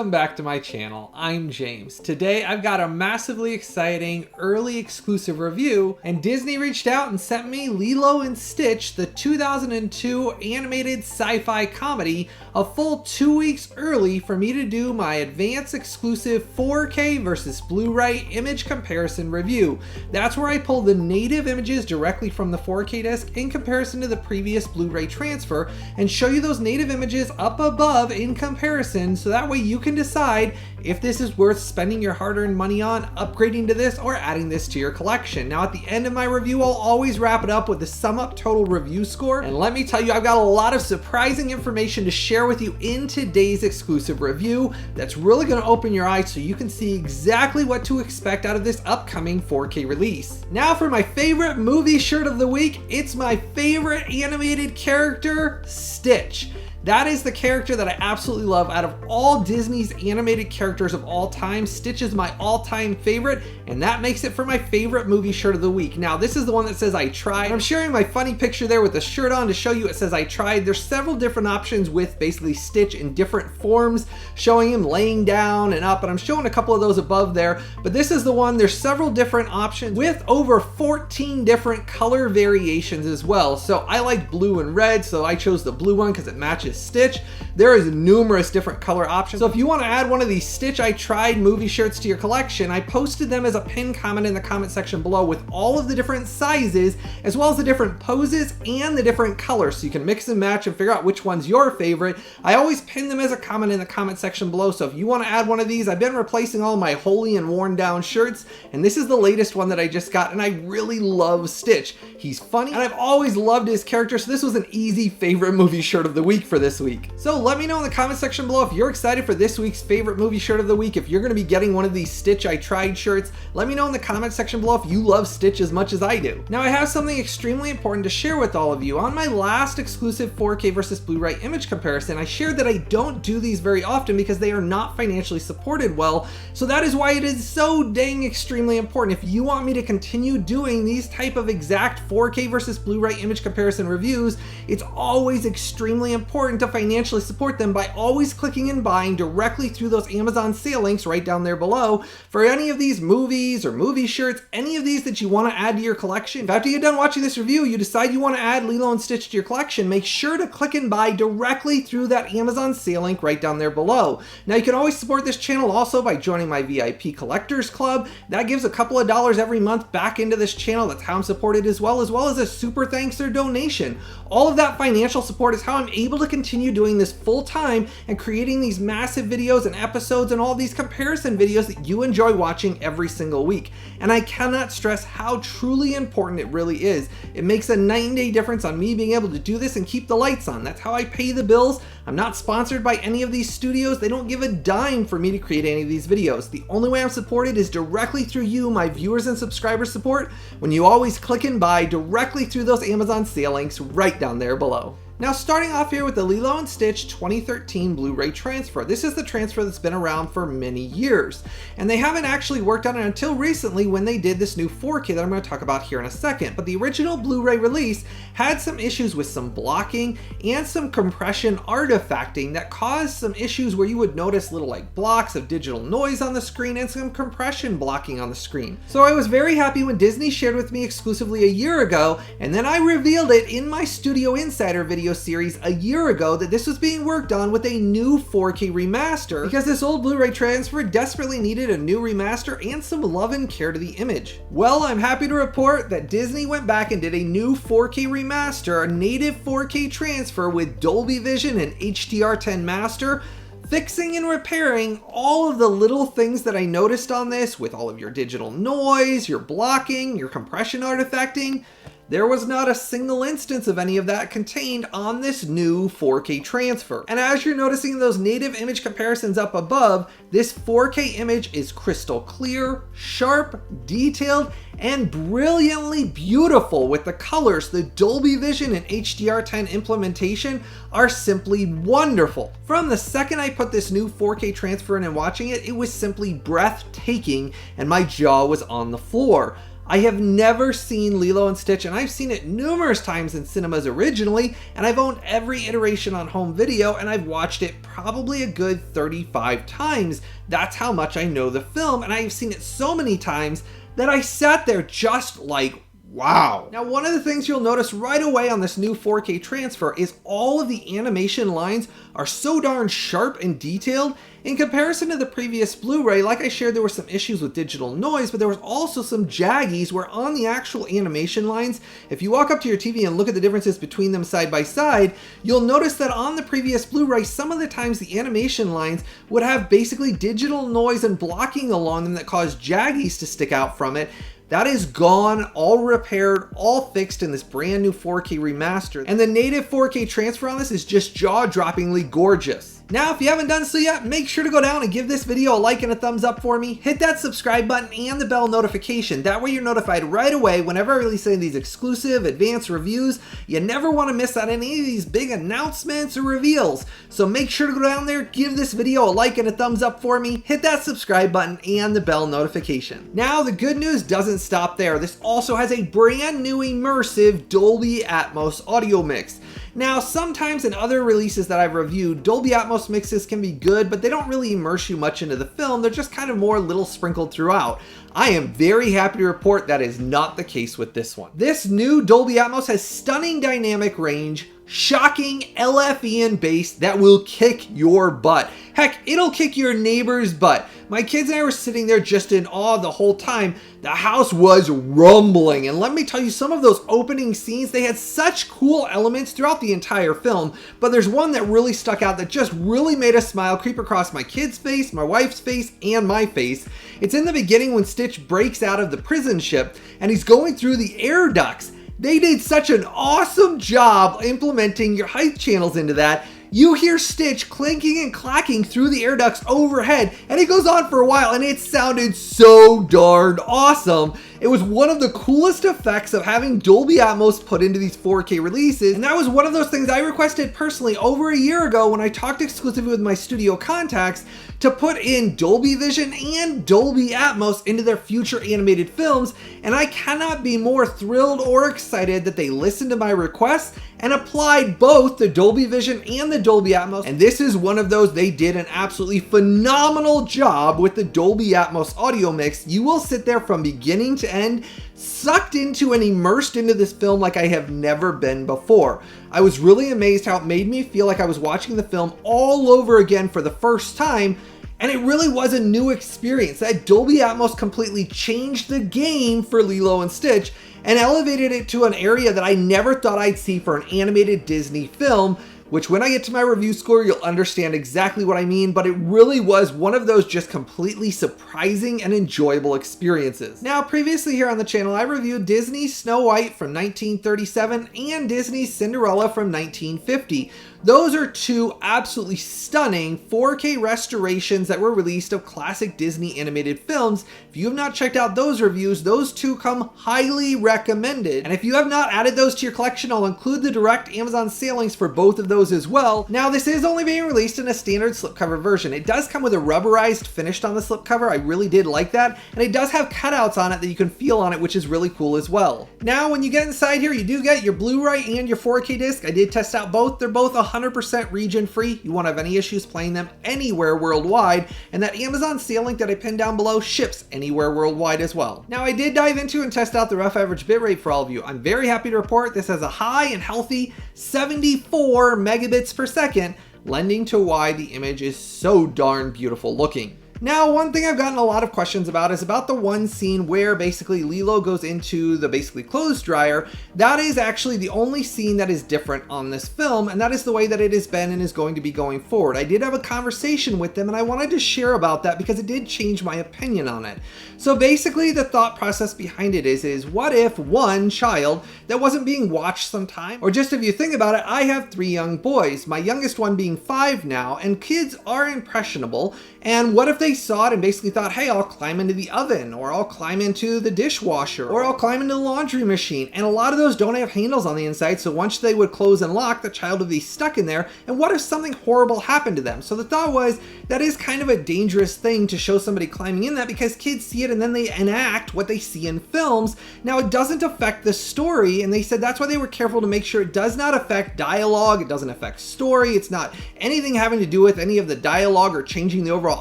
Welcome back to my channel. I'm James. Today I've got a massively exciting early exclusive review, and Disney reached out and sent me Lilo & Stitch, the 2002 animated sci-fi comedy, a full 2 weeks early for me to do my advanced exclusive 4K versus Blu-ray image comparison review. That's where I pull the native images directly from the 4K disc in comparison to the previous Blu-ray transfer and show you those native images up above in comparison, so that way you can decide if this is worth spending your hard-earned money on, upgrading to this, or adding this to your collection. Now at the end of my review, I'll always wrap it up with the sum up total review score, and let me tell you, I've got a lot of surprising information to share with you in today's exclusive review that's really going to open your eyes so you can see exactly what to expect out of this upcoming 4K release. Now for my favorite movie shirt of the week, it's my favorite animated character, Stitch. That is the character that I absolutely love. Out of all Disney's animated characters of all time, Stitch is my all-time favorite, and that makes it for my favorite movie shirt of the week. Now, this is the one that says I tried. I'm sharing my funny picture there with the shirt on to show you it says I tried. There's several different options with basically Stitch in different forms, showing him laying down and up, and I'm showing a couple of those above there, but this is the one. There's several different options with over 14 different color variations as well. So I like blue and red, so I chose the blue one because it matches Stitch. There is numerous different color options. So if you want to add one of these Stitch I Tried movie shirts to your collection, I posted them as a pinned comment in the comment section below with all of the different sizes, as well as the different poses and the different colors, so you can mix and match and figure out which one's your favorite. I always pin them as a comment in the comment section below, so if you want to add one of these, I've been replacing all my holy and worn down shirts, and this is the latest one that I just got, and I really love Stitch. He's funny, and I've always loved his character, so this was an easy favorite movie shirt of the week for this week. So let me know in the comment section below if you're excited for this week's favorite movie shirt of the week. If you're going to be getting one of these Stitch I Tried shirts, let me know in the comment section below if you love Stitch as much as I do. Now I have something extremely important to share with all of you. On my last exclusive 4K versus Blu-ray image comparison, I shared that I don't do these very often because they are not financially supported well. So that is why it is so dang extremely important. If you want me to continue doing these type of exact 4K versus Blu-ray image comparison reviews, it's always extremely important to financially support them by always clicking and buying directly through those Amazon sale links right down there below for any of these movies or movie shirts, any of these that you want to add to your collection. If after you're done watching this review, you decide you want to add Lilo & Stitch to your collection, make sure to click and buy directly through that Amazon sale link right down there below. Now you can always support this channel also by joining my VIP Collectors Club. That gives a couple of dollars every month back into this channel. That's how I'm supported as well as a super thanks or donation. All of that financial support is how I'm able to continue doing this full time and creating these massive videos and episodes and all these comparison videos that you enjoy watching every single week. And I cannot stress how truly important it really is. It makes a night and day difference on me being able to do this and keep the lights on. That's how I pay the bills. I'm not sponsored by any of these studios. They don't give a dime for me to create any of these videos. The only way I'm supported is directly through you, my viewers and subscribers support, when you always click and buy directly through those Amazon sale links right down there below. Now starting off here with the Lilo & Stitch 2013 Blu-ray transfer. This is the transfer that's been around for many years, and they haven't actually worked on it until recently when they did this new 4K that I'm going to talk about here in a second. But the original Blu-ray release had some issues with some blocking and some compression artifacting that caused some issues where you would notice little like blocks of digital noise on the screen and some compression blocking on the screen. So I was very happy when Disney shared with me exclusively a year ago, and then I revealed it in my Studio Insider video series a year ago that this was being worked on with a new 4K remaster because this old Blu-ray transfer desperately needed a new remaster and some love and care to the image. Well, I'm happy to report that Disney went back and did a new 4K remaster, a native 4K transfer with Dolby Vision and HDR10 master, fixing and repairing all of the little things that I noticed on this with all of your digital noise, your blocking, your compression artifacting. There was not a single instance of any of that contained on this new 4K transfer. And as you're noticing those native image comparisons up above, this 4K image is crystal clear, sharp, detailed, and brilliantly beautiful with the colors. The Dolby Vision and HDR10 implementation are simply wonderful. From the second I put this new 4K transfer in and watching it, it was simply breathtaking and my jaw was on the floor. I have never seen Lilo & Stitch, and I've seen it numerous times in cinemas originally, and I've owned every iteration on home video, and I've watched it probably a good 35 times. That's how much I know the film, and I've seen it so many times that I sat there just like, wow. Now, one of the things you'll notice right away on this new 4K transfer is all of the animation lines are so darn sharp and detailed. In comparison to the previous Blu-ray, like I shared, there were some issues with digital noise, but there was also some jaggies where on the actual animation lines, if you walk up to your TV and look at the differences between them side by side, you'll notice that on the previous Blu-ray, some of the times the animation lines would have basically digital noise and blocking along them that caused jaggies to stick out from it. That is gone, all repaired, all fixed in this brand new 4K remaster. And the native 4K transfer on this is just jaw-droppingly gorgeous. Now, if you haven't done so yet, make sure to go down and give this video a like and a thumbs up for me. Hit that subscribe button and the bell notification. That way you're notified right away whenever I release any of these exclusive advanced reviews. You never want to miss out on any of these big announcements or reveals. So make sure to go down there, give this video a like and a thumbs up for me. Hit that subscribe button and the bell notification. Now, the good news doesn't stop there. This also has a brand new immersive Dolby Atmos audio mix. Now, sometimes in other releases that I've reviewed, Dolby Atmos mixes can be good, but they don't really immerse you much into the film. They're just kind of more little sprinkled throughout. I am very happy to report that is not the case with this one. This new Dolby Atmos has stunning dynamic range, shocking LFE and bass that will kick your butt. Heck, it'll kick your neighbor's butt. My kids and I were sitting there just in awe the whole time. The house was rumbling, and let me tell you, some of those opening scenes, they had such cool elements throughout the entire film, but there's one that really stuck out that just really made a smile creep across my kid's face, my wife's face, and my face. It's in the beginning when Stitch breaks out of the prison ship, and he's going through the air ducts. They did such an awesome job implementing your height channels into that. You hear Stitch clinking and clacking through the air ducts overhead, and it goes on for a while, and it sounded so darn awesome. It was one of the coolest effects of having Dolby Atmos put into these 4K releases, and that was one of those things I requested personally over a year ago when I talked exclusively with my studio contacts to put in Dolby Vision and Dolby Atmos into their future animated films, and I cannot be more thrilled or excited that they listened to my requests and applied both the Dolby Vision and the Dolby Atmos, and this is one of those. They did an absolutely phenomenal job with the Dolby Atmos audio mix. You will sit there from beginning to end, sucked into and immersed into this film like I have never been before. I was really amazed how it made me feel like I was watching the film all over again for the first time, and it really was a new experience. That Dolby Atmos completely changed the game for Lilo & Stitch and elevated it to an area that I never thought I'd see for an animated Disney film, which when I get to my review score, you'll understand exactly what I mean, but it really was one of those just completely surprising and enjoyable experiences. Now, previously here on the channel, I reviewed Disney's Snow White from 1937 and Disney's Cinderella from 1950. Those are two absolutely stunning 4K restorations that were released of classic Disney animated films. If you have not checked out those reviews, those two come highly recommended. And if you have not added those to your collection, I'll include the direct Amazon sale links for both of those as well. Now, this is only being released in a standard slipcover version. It does come with a rubberized finish on the slipcover. I really did like that. And it does have cutouts on it that you can feel on it, which is really cool as well. Now, when you get inside here, you do get your Blu-ray and your 4K disc. I did test out both. They're both 100% region free. You won't have any issues playing them anywhere worldwide, and that Amazon sale link that I pinned down below ships anywhere worldwide as well. Now, I did dive into and test out the rough average bitrate for all of you. I'm very happy to report this has a high and healthy 74 megabits per second, lending to why the image is so darn beautiful looking. Now, one thing I've gotten a lot of questions about is about the one scene where basically Lilo goes into the basically clothes dryer. That is actually the only scene that is different on this film, and that is the way that it has been and is going to be going forward. I did have a conversation with them, and I wanted to share about that because it did change my opinion on it. So basically, the thought process behind it is what if one child that wasn't being watched sometime, or just if you think about it, I have 3 young boys, my youngest one being 5 now, and kids are impressionable, and what if they they saw it and basically thought, hey, I'll climb into the oven, or I'll climb into the dishwasher, or I'll climb into the laundry machine. And a lot of those don't have handles on the inside, so once they would close and lock, the child would be stuck in there. And what if something horrible happened to them? So the thought was, that is kind of a dangerous thing to show somebody climbing in that, because kids see it and then they enact what they see in films. Now, it doesn't affect the story, and they said that's why they were careful to make sure it does not affect dialogue, it doesn't affect story, it's not anything having to do with any of the dialogue or changing the overall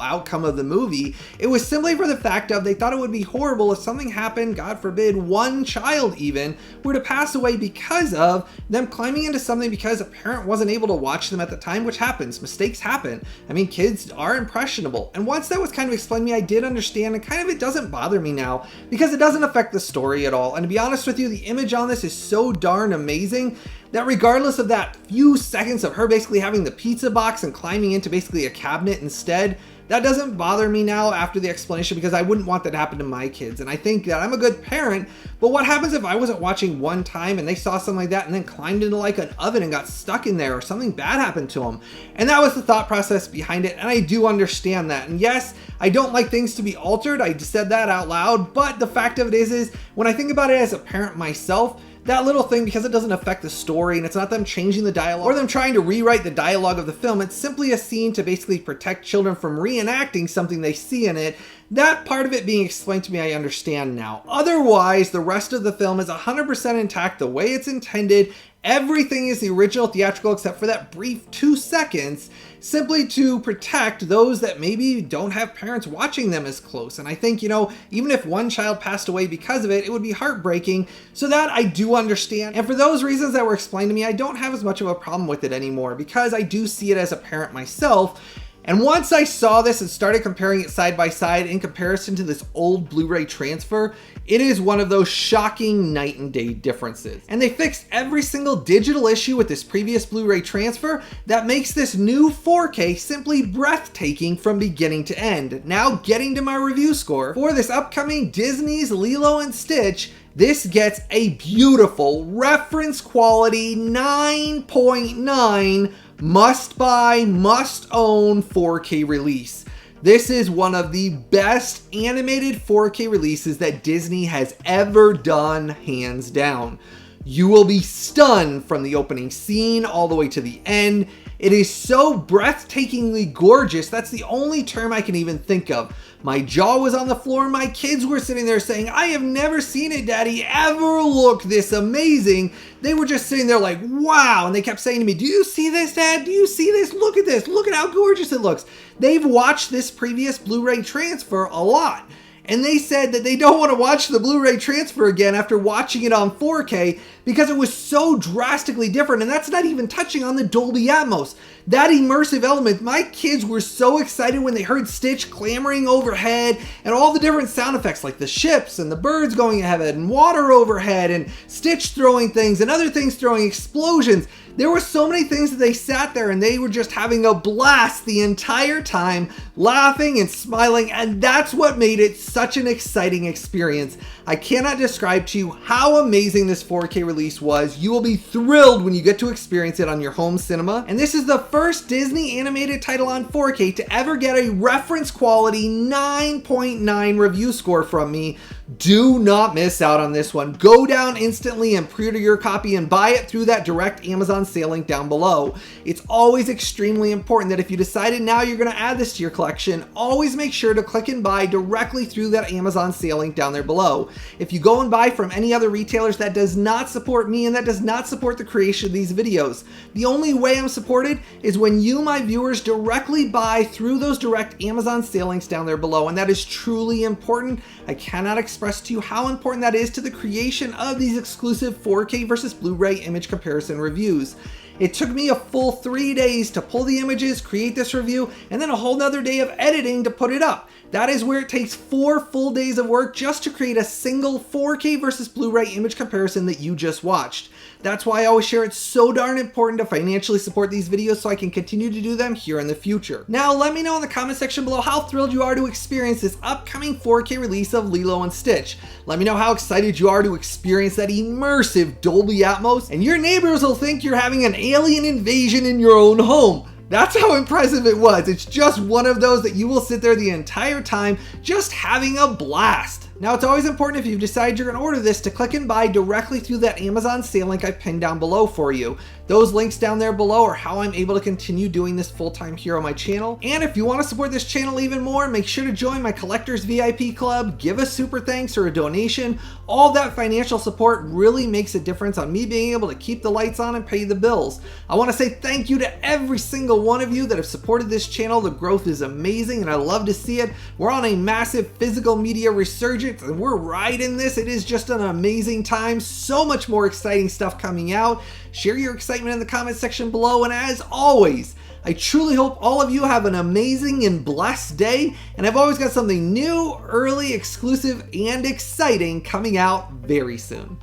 outcome of the movie. It was simply for the fact of they thought it would be horrible if something happened, God forbid, one child even were to pass away because of them climbing into something because a parent wasn't able to watch them at the time, which happens. Mistakes happen. I mean, kids are impressionable. And once that was kind of explained to me, I did understand, and kind of it doesn't bother me now because it doesn't affect the story at all. And to be honest with you, the image on this is so darn amazing that regardless of that few seconds of her basically having the pizza box and climbing into basically a cabinet instead, that doesn't bother me now after the explanation, because I wouldn't want that to happen to my kids. And I think that I'm a good parent, but what happens if I wasn't watching one time and they saw something like that and then climbed into like an oven and got stuck in there, or something bad happened to them? And that was the thought process behind it, and I do understand that. And yes, I don't like things to be altered, I just said that out loud, but the fact of it is when I think about it as a parent myself, that little thing, because it doesn't affect the story and it's not them changing the dialogue or them trying to rewrite the dialogue of the film, it's simply a scene to basically protect children from reenacting something they see in it. That part of it being explained to me, I understand now. Otherwise, the rest of the film is 100% intact the way it's intended. Everything is the original theatrical except for that brief 2 seconds, simply to protect those that maybe don't have parents watching them as close. And I think, even if one child passed away because of it, it would be heartbreaking. So that I do understand. And for those reasons that were explained to me, I don't have as much of a problem with it anymore, because I do see it as a parent myself. And once I saw this and started comparing it side by side in comparison to this old Blu-ray transfer, it is one of those shocking night and day differences. And they fixed every single digital issue with this previous Blu-ray transfer that makes this new 4K simply breathtaking from beginning to end. Now getting to my review score for this upcoming Disney's Lilo & Stitch, this gets a beautiful reference quality 9.9 must buy, must own 4K release. This is one of the best animated 4K releases that Disney has ever done, hands down. You will be stunned from the opening scene all the way to the end. It is so breathtakingly gorgeous. That's the only term I can even think of. My jaw was on the floor. My kids were sitting there saying, I have never seen it, Daddy, ever look this amazing. They were just sitting there like, wow. And they kept saying to me, do you see this, Dad? Do you see this? Look at this. Look at how gorgeous it looks. They've watched this previous Blu-ray transfer a lot. And they said that they don't want to watch the Blu-ray transfer again after watching it on 4K because it was so drastically different. And that's not even touching on the Dolby Atmos. That immersive element, my kids were so excited when they heard Stitch clamoring overhead and all the different sound effects like the ships and the birds going ahead and water overhead and Stitch throwing things and other things throwing explosions. There were so many things that they sat there and they were just having a blast the entire time, laughing and smiling, and that's what made it such an exciting experience. I cannot describe to you how amazing this 4K release was. You will be thrilled when you get to experience it on your home cinema. And this is the first Disney animated title on 4K to ever get a reference quality 9.9 review score from me. Do not miss out on this one. Go down instantly and pre-order your copy and buy it through that direct Amazon sale link down below. It's always extremely important that if you decided now you're going to add this to your collection, always make sure to click and buy directly through that Amazon sale link down there below. If you go and buy from any other retailers, that does not support me and that does not support the creation of these videos. The only way I'm supported is when you, my viewers, directly buy through those direct Amazon sale links down there below, and that is truly important. I cannot express to you how important that is to the creation of these exclusive 4K versus Blu-ray image comparison reviews. It took me a full 3 days to pull the images, create this review, and then a whole nother day of editing to put it up. That is where it takes 4 full days of work just to create a single 4K versus Blu-ray image comparison that you just watched. That's why I always share it's so darn important to financially support these videos so I can continue to do them here in the future. Now, let me know in the comment section below how thrilled you are to experience this upcoming 4K release of Lilo & Stitch. Let me know how excited you are to experience that immersive Dolby Atmos, and your neighbors will think you're having an alien invasion in your own home. That's how impressive it was. It's just one of those that you will sit there the entire time just having a blast. Now, it's always important if you've decided you're gonna order this to click and buy directly through that Amazon sale link I pinned down below for you. Those links down there below are how I'm able to continue doing this full-time here on my channel. And if you wanna support this channel even more, make sure to join my Collectors VIP Club, give a super thanks or a donation. All that financial support really makes a difference on me being able to keep the lights on and pay the bills. I wanna say thank you to every single one of you that have supported this channel. The growth is amazing and I love to see it. We're on a massive physical media resurgence and we're riding this. It is just an amazing time. So much more exciting stuff coming out. Share your excitement in the comment section below. And as always, I truly hope all of you have an amazing and blessed day. And I've always got something new, early, exclusive, and exciting coming out very soon.